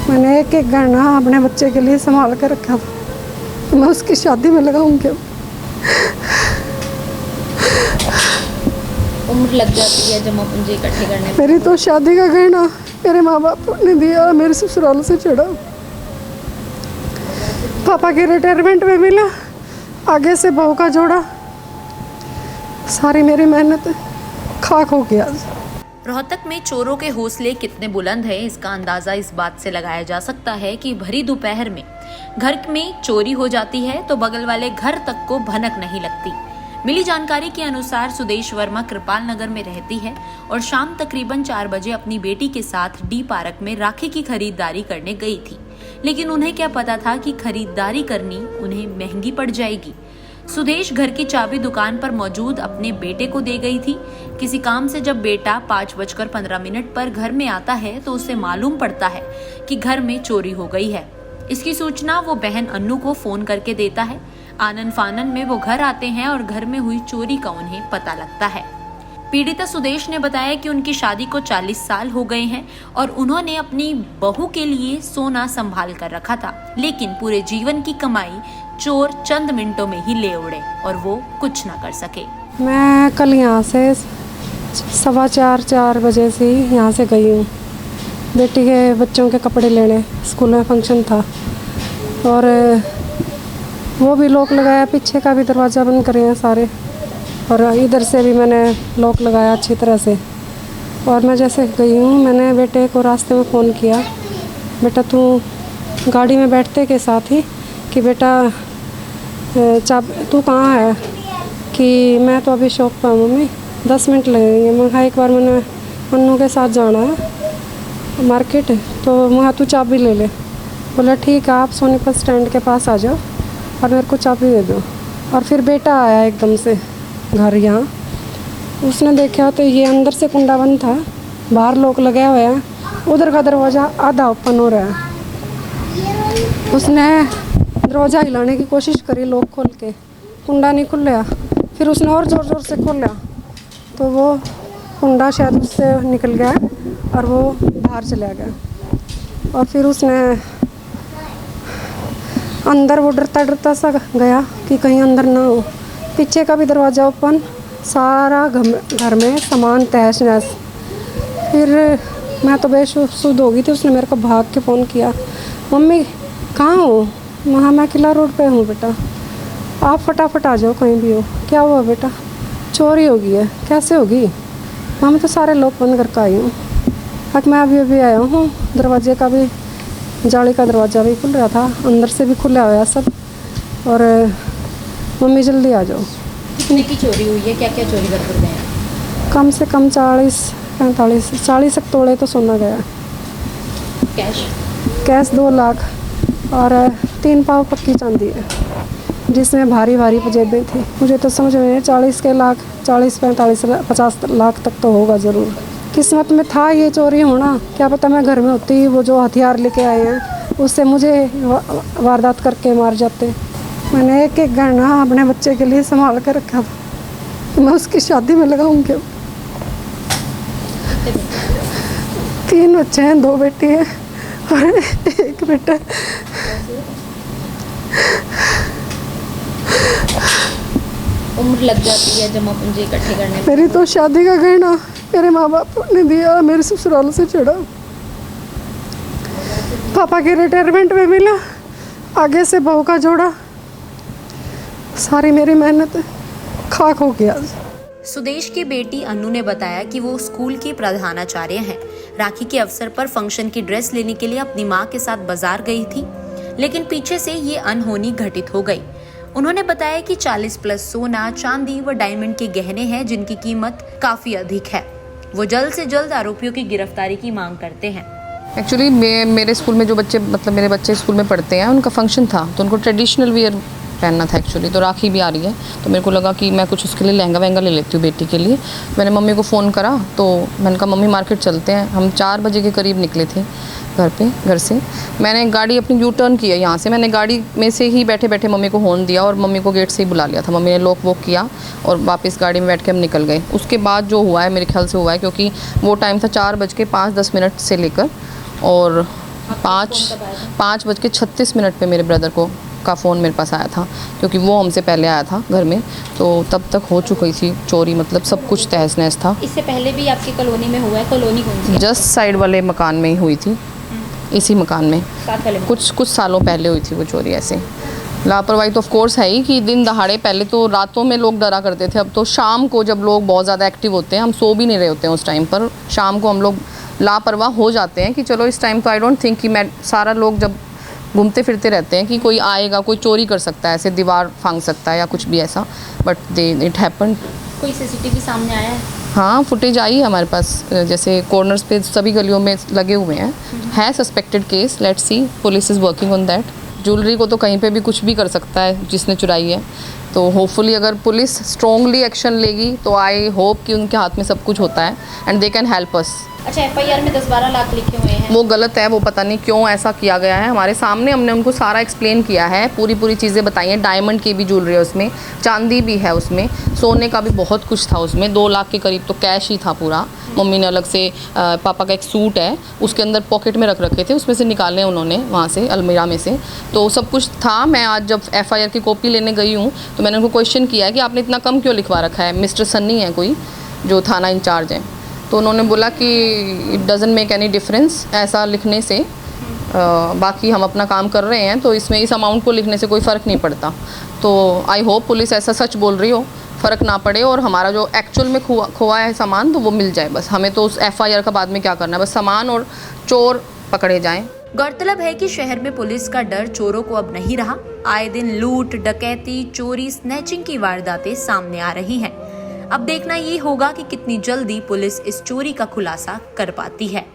मैंने एक एक गहना अपने बच्चे के लिए संभाल कर रखा था, मैं उसकी शादी में लगाऊंगी। उम्र लग जाती है जमा पूंजी इकट्ठे करने में। मेरी तो शादी का गहना मेरे माँ बाप ने दिया, मेरे ससुराल से चढ़ा, पापा के रिटायरमेंट में मिला, आगे से बहू का जोड़ा, सारी मेरी मेहनत खाक हो गया। रोहतक में चोरों के हौसले कितने बुलंद हैं, इसका अंदाजा इस बात से लगाया जा सकता है कि भरी दोपहर में घर में चोरी हो जाती है तो बगल वाले घर तक को भनक नहीं लगती। मिली जानकारी के अनुसार सुदेश वर्मा कृपाल नगर में रहती है और शाम तकरीबन 4 बजे अपनी बेटी के साथ डी पार्क में राखी की खरीदारी करने गई थी, लेकिन उन्हें क्या पता था कि खरीदारी करनी उन्हें महंगी पड़ जाएगी। सुदेश घर की चाबी दुकान पर मौजूद अपने बेटे को दे गई थी। किसी काम से जब बेटा 5:15 पर घर में आता है तो उसे मालूम पड़ता है कि घर में चोरी हो गई है। इसकी सूचना वो बहन अन्नू को फोन करके देता है। आनन फानन में वो घर आते हैं और घर में हुई चोरी का उन्हें पता लगता है। पीड़िता सुदेश ने बताया कि उनकी शादी को 40 साल हो गए हैं और उन्होंने अपनी बहू के लिए सोना संभाल कर रखा था, लेकिन पूरे जीवन की कमाई चोर चंद मिनटों में ही ले उड़े और वो कुछ ना कर सके। मैं कल यहाँ से 4:15 बजे से यहाँ से गई हूँ बेटी के बच्चों के कपड़े लेने, स्कूल में फंक्शन था और वो भी लॉक लगाया, पीछे का भी दरवाज़ा बंद करे हैं सारे, और इधर से भी मैंने लॉक लगाया अच्छी तरह से। और मैं जैसे गई हूँ, मैंने बेटे को रास्ते में फ़ोन किया, बेटा तू गाड़ी में बैठते के साथ ही कि बेटा तू कहाँ है, कि मैं तो अभी शॉप पर हूँ मम्मी, 10 मिनट लगेंगे। मैं कहा एक बार मैंने अन्नू के साथ जाना है मार्केट, तो वहाँ तू चाबी ले ले। बोला ठीक है, आप सोनीपत स्टैंड के पास आ जाओ और मेरे को चाबी दे दो। और फिर बेटा आया एकदम से घर यहाँ, उसने देखा तो ये अंदर से कुंडा बंद था, बाहर लॉक लगाया हुआ है, उधर का दरवाज़ा आधा ओपन हो रहा है। उसने दरवाज़ा हिलाने की कोशिश करी, लॉक खोल के, कुंडा नहीं खुला। फिर उसने और ज़ोर ज़ोर से खोला तो वो कुंडा शायद उससे निकल गया और वो बाहर चला गया। और फिर उसने अंदर वो डरता डरता सा गया कि कहीं अंदर ना हो। पीछे का भी दरवाज़ा ओपन, सारा घर में सामान तहस नहस। फिर मैं तो बेसुध हो गई थी। उसने मेरे को भाग के फ़ोन किया, मम्मी कहाँ हो? मैं किला रोड पे हूँ बेटा, आप फटाफट आ जाओ कहीं भी हो। क्या हुआ बेटा? चोरी हो गई है। कैसे होगी? मैं तो सारे लोग बंद करके आई हूँ। मैं अभी आया हूँ, दरवाजे का भी, जाली का दरवाज़ा भी खुल रहा था, अंदर से भी खुला हुआ सब। और मम्मी जल्दी आ जाओ। कितने की चोरी हुई है, क्या क्या चोरी कर गए हैं? कम से कम 40 तोड़े तो सोना गया। कैश 2 लाख और 3 पाव पक्की चांदी है, जिसमें भारी भारी पजेबें थी। मुझे तो समझ में 40 के लाख, 40-50 लाख तक तो होगा ज़रूर। किस्मत में था ये चोरी होना, क्या पता मैं घर में होती, वो जो हथियार लेके आए हैं उससे मुझे वारदात करके मार जाते। मैंने एक एक गहना अपने बच्चे के लिए संभाल कर रखा था, मैं उसकी शादी में लगाऊंगी। 3 बच्चे हैं, 2 बेटी हैं और 1 बेटा। उम्र लग जाती है जमा पूंजी इकट्ठे करने में। मेरी तो शादी का गहना मेरे माँ बाप ने दिया, मेरे ससुराल से चढ़ा, पापा के रिटायरमेंट में मिला, आगे से बहू का जोड़ा, सारी मेरी मेहनत खाक हो गया। सुदेश की बेटी अन्नू ने बताया कि वो स्कूल की प्रधानाचार्य हैं। राखी के अवसर पर फंक्शन की ड्रेस लेने के लिए अपनी मां के साथ बाजार गई थी, लेकिन पीछे से ये अनहोनी घटित हो गई। उन्होंने बताया कि 40+ सोना, चांदी व डायमंड के गहने हैं जिनकी कीमत काफी अधिक है। वो जल्द से जल्द आरोपियों की गिरफ्तारी की मांग करते हैं। एक्चुअली मेरे स्कूल में जो बच्चे, मतलब मेरे बच्चे स्कूल में पढ़ते हैं, उनका फंक्शन था तो उनको ट्रेडिशनल वियर पहनना था एक्चुअली। तो राखी भी आ रही है तो मेरे को लगा कि मैं कुछ उसके लिए लहंगा वहंगा ले लेती हूँ बेटी के लिए। मैंने मम्मी को फ़ोन करा तो मैंने कहा मम्मी मार्केट चलते हैं। हम 4 बजे के करीब निकले थे घर से। मैंने गाड़ी अपनी यू टर्न किया यहाँ से, मैंने गाड़ी में से ही बैठे बैठे मम्मी को हॉर्न दिया और मम्मी को गेट से ही बुला लिया था। मम्मी ने लॉक वॉक किया और वापस गाड़ी में बैठ के हम निकल गए। उसके बाद जो हुआ है मेरे ख्याल से हुआ है, क्योंकि वो टाइम था 4:05-10 से लेकर, और 5:36 पे मेरे ब्रदर का फ़ोन मेरे पास आया था, क्योंकि वो हमसे पहले आया था घर में, तो तब तक हो चुकी थी चोरी, मतलब सब कुछ तहस नहस था। इससे पहले भी आपकी कॉलोनी में हुआ है? कॉलोनी कौन सी है? जस्ट साइड वाले मकान में ही हुई थी, इसी मकान में साथ वाले में? कुछ सालों पहले हुई थी वो चोरी। ऐसे लापरवाही तो ऑफ कोर्स है ही कि दिन दहाड़े, पहले तो रातों में लोग डरा करते थे, अब तो शाम को जब लोग बहुत ज़्यादा एक्टिव होते हैं, हम सो भी नहीं रहे होते हैं उस टाइम पर, शाम को हम लोग लापरवाह हो जाते हैं कि चलो इस टाइम तो आई डोंट थिंक कि मैं सारा लोग जब घूमते फिरते रहते हैं कि कोई आएगा, कोई चोरी कर सकता है, ऐसे दीवार फांग सकता है या कुछ भी ऐसा, बट इट हैपन। कोई सीसीटीवी सामने आया है? हाँ, फुटेज आई है हमारे पास, जैसे कॉर्नर्स पे सभी गलियों में लगे हुए हैं, है suspected case, let's see, police is working on that. Jewellery को तो कहीं पे भी कुछ भी कर सकता है जिसने चुराई है, तो होपफुली अगर पुलिस स्ट्रॉन्गली एक्शन लेगी तो आई होप कि उनके हाथ में सब कुछ होता है and they can help us. अच्छा, एफआईआर में 10-12 लाख लिखे हुए हैं, वो गलत है, वो पता नहीं क्यों ऐसा किया गया है। हमारे सामने हमने उनको सारा एक्सप्लेन किया है, पूरी चीज़ें बताई हैं। डायमंड की भी ज्वेलरी है उसमें, चांदी भी है उसमें, सोने का भी बहुत कुछ था उसमें, 2 लाख के करीब तो कैश ही था पूरा। मम्मी ने अलग से पापा का एक सूट है, उसके अंदर पॉकेट में रख रखे थे, उसमें से निकाले उन्होंने वहाँ से अलमीरा में से, तो सब कुछ था। मैं आज जब एफआईआर की कॉपी लेने गई हूँ तो मैंने उनको क्वेश्चन किया है कि आपने इतना कम क्यों लिखवा रखा है, मिस्टर सन्नी है कोई जो थाना इंचार्ज हैं, तो उन्होंने बोला कि it doesn't make any difference ऐसा लिखने से, बाकी हम अपना काम कर रहे हैं, तो इसमें इस अमाउंट को लिखने से कोई फ़र्क नहीं पड़ता। तो आई होप पुलिस ऐसा सच बोल रही हो, फ़र्क ना पड़े और हमारा जो एक्चुअल में खोआ है सामान तो वो मिल जाए बस। हमें तो उस एफआईआर का बाद में क्या करना है, बस सामान और चोर पकड़े जाएं। गौरतलब है कि शहर में पुलिस का डर चोरों को अब नहीं रहा। आए दिन लूट, डकैती, चोरी, स्नैचिंग की वारदातें सामने आ रही हैं। अब देखना ये होगा कि कितनी जल्दी पुलिस इस चोरी का खुलासा कर पाती है।